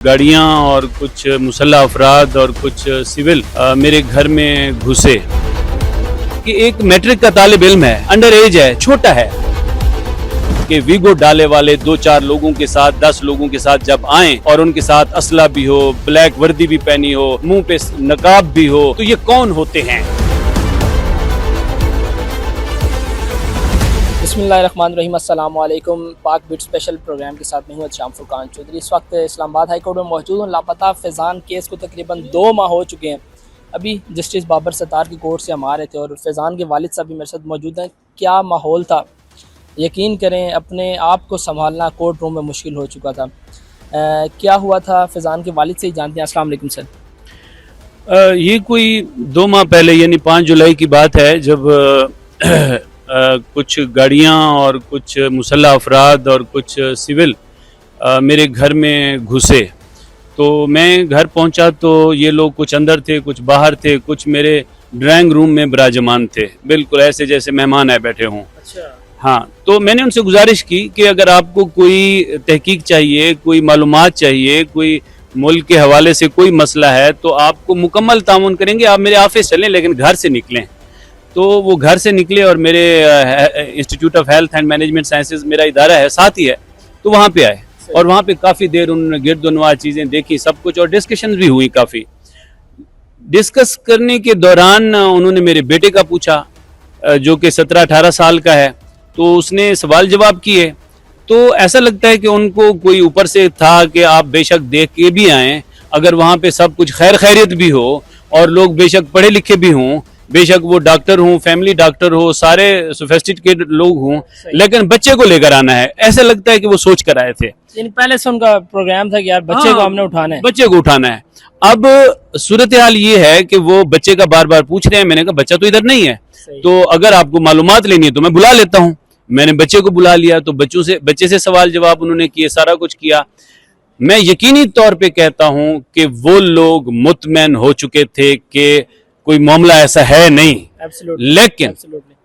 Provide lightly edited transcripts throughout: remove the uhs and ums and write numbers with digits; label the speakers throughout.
Speaker 1: गाड़ियां और कुछ मुसल्लह अफराद और कुछ सिविल मेरे घर में घुसे कि एक मैट्रिक का तालिब इल्म है, अंडर एज है, छोटा है, कि वीगो डाले वाले 2-4 लोगों के साथ 10 लोगों के साथ जब आए और उनके साथ असला भी हो, ब्लैक वर्दी भी पहनी हो, मुंह पे नकाब भी हो, तो ये कौन होते हैं?
Speaker 2: बिस्मिल्लाहिर्रहमानिर्रहीम, अस्सलाम वालेकुम। पाक बीट स्पेशल प्रोग्राम के साथ मैं हूं शाम फुरकान चौधरी। इस वक्त इस्लामाबाद हाई कोर्ट में मौजूद हूं। लापता फैज़ान केस को तकरीबन 2 माह हो चुके हैं। अभी जस्टिस बाबर सत्तार की कोर्ट से हम आ रहे थे और फैज़ान के वालिद साहब भी मेरे साथ मौजूद हैं। क्या माहौल था, यकीन करें अपने आप को संभालना कोर्ट रूम में मुश्किल हो चुका था। क्या हुआ था फैज़ान के वालिद से ही जानते हैं। अस्सलाम वालेकुम सर।
Speaker 1: ये कोई 2 माह पहले यानी 5 जुलाई की बात है, जब कुछ गाड़ियां और कुछ मुसल्लह अफराद और कुछ सिविल मेरे घर में घुसे। तो मैं घर पहुंचा तो ये लोग कुछ अंदर थे, कुछ बाहर थे, कुछ मेरे ड्राइंग रूम में विराजमान थे, बिल्कुल ऐसे जैसे मेहमान आए बैठे हों।
Speaker 2: अच्छा।
Speaker 1: हाँ, तो मैंने उनसे गुजारिश की कि अगर आपको कोई तहकीक चाहिए, कोई मालूमात चाहिए, कोई मुल्क के हवाले से कोई मसला है, तो आपको मुकम्मल तामुन करेंगे, आप मेरे ऑफिस चलें, लेकिन घर से निकलें। तो वो घर से निकले और मेरे institute of health and management sciences मेरा इदारा है, साथ ही है, तो वहाँ पे आए और वहाँ पे काफ़ी देर उन्होंने गिरदोनवा चीज़ें देखी, सब कुछ, और डिस्कशन भी हुई। काफ़ी डिस्कस करने के दौरान उन्होंने मेरे बेटे का पूछा, जो कि 17-18 साल का है, तो उसने सवाल जवाब किए। तो ऐसा लगता है कि उनको कोई ऊपर से था कि आप बेशक देख के भी आएँ, अगर वहाँ पे सब कुछ खैर खैरियत भी हो और लोग बेशक पढ़े लिखे भी हों, बेशक वो डॉक्टर हों, फैमिली डॉक्टर हो, सारे सोफिस्टिकेटेड लोग हों, लेकिन बच्चे को लेकर आना है, ऐसा लगता है कि वो सोच कर आए थे।
Speaker 2: पहले से उनका प्रोग्राम था कि यार बच्चे को हमने उठाना है,
Speaker 1: बच्चे को उठाना है। अब सूरत हाल ये है कि वो बच्चे का बार बार पूछ रहे हैं। मैंने कहा बच्चा तो इधर नहीं है, तो अगर आपको मालूमात लेनी है तो मैं बुला लेता हूँ। मैंने बच्चे को बुला लिया, तो बच्चे से सवाल जवाब उन्होंने किए, सारा कुछ किया। मैं यकीनी तौर पे कहता हूँ कि वो लोग मुतमैन हो चुके थे कि कोई मामला ऐसा है नहीं, लेकिन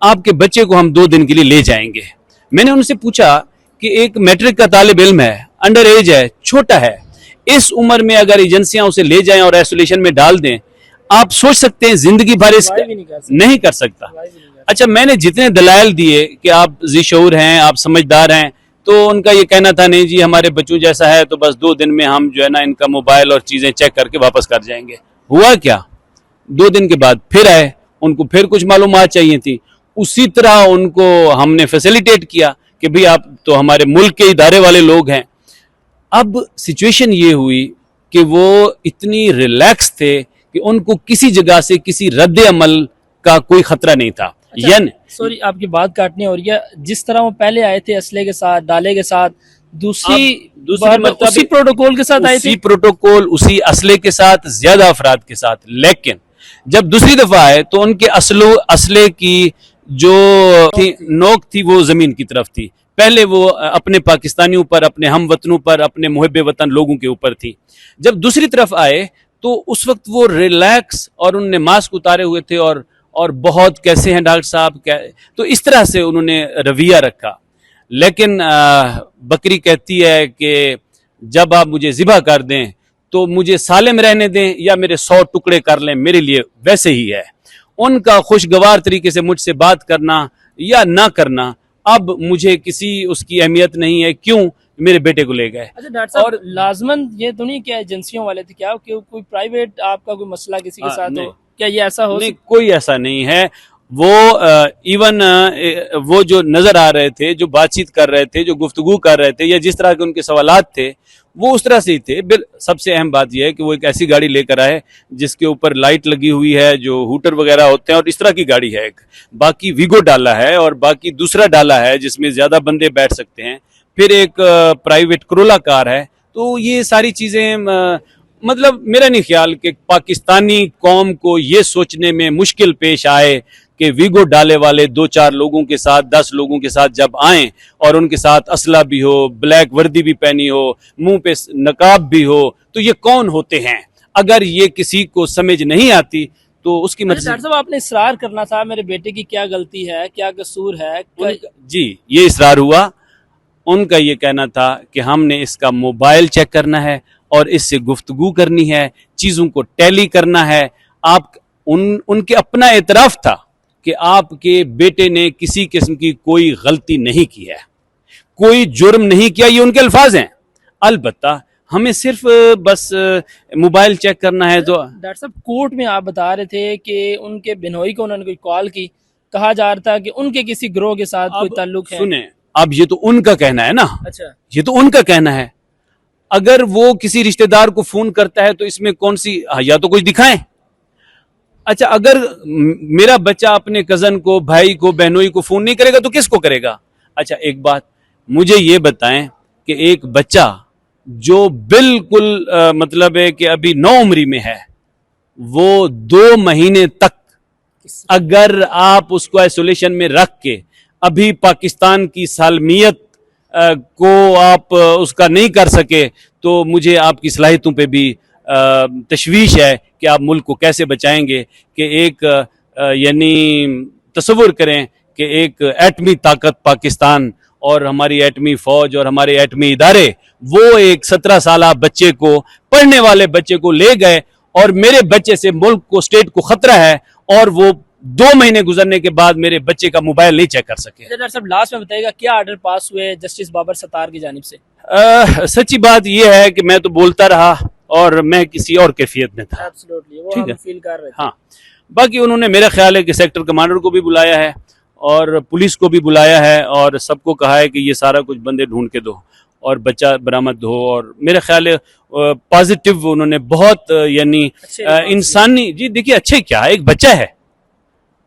Speaker 1: आपके बच्चे को हम 2 दिन के लिए ले जाएंगे। मैंने उनसे पूछा कि एक मैट्रिक का तालिब इल्म है, अंडर एज है, छोटा है, इस उम्र में अगर एजेंसियां उसे ले जाएं और आइसोलेशन में डाल दें, आप सोच सकते हैं जिंदगी भर इसका नहीं कर सकता। अच्छा, मैंने जितने दलाइल दिए कि आप ज़िशऊर हैं, आप समझदार हैं, तो उनका ये कहना था नहीं जी हमारे बच्चों जैसा है, तो बस 2 दिन में हम जो है ना इनका मोबाइल और चीजें चेक करके वापस कर जाएंगे। हुआ क्या, 2 दिन के बाद फिर आए, उनको फिर कुछ मालूमात चाहिए थी। उसी तरह उनको हमने फैसिलिटेट किया कि भाई आप तो हमारे मुल्क के इदारे वाले लोग हैं। अब सिचुएशन ये हुई कि वो इतनी रिलैक्स थे कि उनको किसी जगह से किसी रद्द अमल का कोई खतरा नहीं था।
Speaker 2: अच्छा, सॉरी आपकी बात काटनी हो रही है। जिस तरह वो पहले आए थे असले के साथ, डाले के साथ, दूसरी उसी प्रोटोकॉल के साथ आए थे,
Speaker 1: उसी प्रोटोकॉल, उसी असले के साथ, ज्यादा अफराद के साथ, लेकिन जब दूसरी दफा आए तो उनके असले की जो नोक थी वो जमीन की तरफ थी। पहले वो अपने पाकिस्तानियों पर, अपने हम वतनों पर, अपने मुहब्बे वतन लोगों के ऊपर थी। जब दूसरी तरफ आए तो उस वक्त वो रिलैक्स और उन्होंने मास्क उतारे हुए थे और बहुत कैसे हैं डॉक्टर साहब, क्या, तो इस तरह से उन्होंने रवैया रखा। लेकिन बकरी कहती है कि जब आप मुझे ज़िबा कर दें तो मुझे सालिम रहने दें या मेरे 100 टुकड़े कर लें, मेरे लिए वैसे ही है। उनका खुशगवार तरीके से मुझसे बात करना या ना करना, अब मुझे किसी उसकी अहमियत नहीं है। क्यों, मेरे बेटे को ले गए।
Speaker 2: अच्छा डॉक्टर साहब, और लाजमन ये तो नहीं क्या एजेंसियों वाले थे, क्या कोई प्राइवेट आपका कोई मसला किसी के साथ हो, क्या ये ऐसा हो?
Speaker 1: नहीं, कोई ऐसा नहीं है। वो इवन वो जो नजर आ रहे थे, जो बातचीत कर रहे थे, जो गुफ्तगू कर रहे थे, या जिस तरह के उनके सवालात थे, वो उस तरह से ही थे। सबसे अहम बात यह है कि वो एक ऐसी गाड़ी लेकर आए जिसके ऊपर लाइट लगी हुई है, जो हूटर वगैरह होते हैं, और इस तरह की गाड़ी है एक। बाकी वीगो डाला है और बाकी दूसरा डाला है जिसमें ज्यादा बंदे बैठ सकते हैं, फिर एक प्राइवेट करोला कार है। तो ये सारी चीजें मतलब मेरा नहीं ख्याल कि पाकिस्तानी कौम को ये सोचने में मुश्किल पेश आए कि वीगो डाले वाले 2-4 लोगों के साथ 10 लोगों के साथ जब आए और उनके साथ असला भी हो, ब्लैक वर्दी भी पहनी हो, मुंह पे नकाब भी हो, तो ये कौन होते हैं? अगर ये किसी को समझ नहीं आती तो उसकी मर्जी।
Speaker 2: डॉक्टर साहब, आपने इसरार करना था मेरे बेटे की क्या गलती है, क्या कसूर है?
Speaker 1: जी, ये इसरार हुआ। उनका ये कहना था कि हमने इसका मोबाइल चेक करना है और इससे गुफ्तगू करनी है, चीज़ों को टैली करना है। आप उनके अपना एतराफ़ था कि आपके बेटे ने किसी किस्म की कोई गलती नहीं की है, कोई जुर्म नहीं किया, ये उनके अल्फाज हैं। अलबत्ता हमें सिर्फ बस मोबाइल चेक करना है। तो
Speaker 2: डॉक्टर साहब, कोर्ट में आप बता रहे थे कि उनके बिनोई को उन्होंने कोई कॉल की, कहा जा रहा था कि उनके किसी गिरोह के साथ कोई ताल्लुक है।
Speaker 1: सुने, अब ये तो उनका कहना है ना,
Speaker 2: अच्छा,
Speaker 1: ये तो उनका कहना है। अगर वो किसी रिश्तेदार को फोन करता है तो इसमें कौन सी, या तो कुछ दिखाएं। अच्छा, अगर मेरा बच्चा अपने कजन को, भाई को, बहनोई को फोन नहीं करेगा तो किसको करेगा? अच्छा, एक बात मुझे ये बताएं कि एक बच्चा जो बिल्कुल मतलब है कि अभी 9 उम्री में है, वो 2 महीने तक अगर आप उसको आइसोलेशन में रख के अभी पाकिस्तान की सालमियत को आप उसका नहीं कर सके, तो मुझे आपकी सलाहियतों पे भी तशवीश है कि आप मुल्क को कैसे बचाएंगे। कि एक यानी तसव्वुर करें कि एक एटमी ताकत पाकिस्तान और हमारी एटमी फौज और हमारे एटमी इदारे, वो एक 17 साल बच्चे को, पढ़ने वाले बच्चे को ले गए, और मेरे बच्चे से मुल्क को, स्टेट को खतरा है, और वो 2 महीने गुजरने के बाद मेरे बच्चे का मोबाइल नहीं चेक कर सके।
Speaker 2: डॉक्टर साहब, लास्ट में बताइएगा क्या ऑर्डर पास हुए जस्टिस बाबर सत्तार की जानिब से?
Speaker 1: सच्ची बात यह है कि मैं तो बोलता रहा और मैं किसी और कैफियत में था।
Speaker 2: एब्सोल्युटली, वो
Speaker 1: ठीक
Speaker 2: हम
Speaker 1: है।
Speaker 2: फील कर रहे थे।
Speaker 1: हाँ, बाकी उन्होंने, मेरा ख्याल है कि सेक्टर कमांडर को भी बुलाया है और पुलिस को भी बुलाया है और सबको कहा है कि ये सारा कुछ बंदे ढूंढ के दो और बच्चा बरामद हो। और मेरा ख्याल है पॉजिटिव उन्होंने बहुत, यानी इंसानी, जी देखिए, अच्छे क्या है, एक बच्चा है,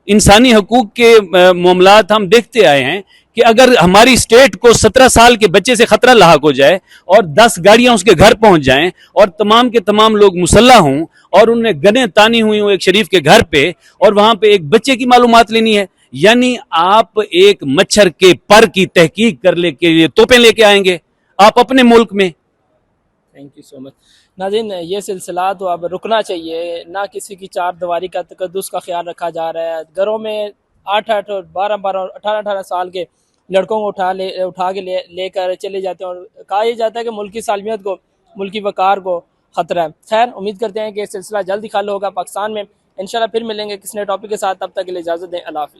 Speaker 1: इंसानी हकूक के मामलात हम देखते आए हैं कि अगर हमारी स्टेट को 17 साल के बच्चे से खतरा लाहक हो जाए और 10 गाड़ियां उसके घर पहुंच जाएं और तमाम के तमाम लोग मुसल्ला हों और उनमें गने तानी हुई हो एक शरीफ के घर पे, और वहां पे एक बच्चे की मालूमात लेनी है, यानी आप एक मच्छर के पर की तहकीक कर ले के लिए तोपें लेके आएंगे आप अपने मुल्क में।
Speaker 2: Thank you so much. नाज़रीन, ये सिलसिला तो अब रुकना चाहिए, ना किसी की चार दीवारी का तकद्दुस का ख्याल रखा जा रहा है। घरों में 8-8 और 12-12 और 18-18 साल के लड़कों को उठा के लेकर चले जाते हैं, और कहा यह जाता है कि मुल्क की सालमियत को, मुल्क की वकार को खतरा है। खैर, उम्मीद करते हैं कि ये सिलसिला जल्द ही हल होगा पाकिस्तान में। इंशाल्लाह फिर मिलेंगे किसी नए टॉपिक के साथ, तब तक के लिए इजाज़त दें। अल्लाह हाफ़िज़।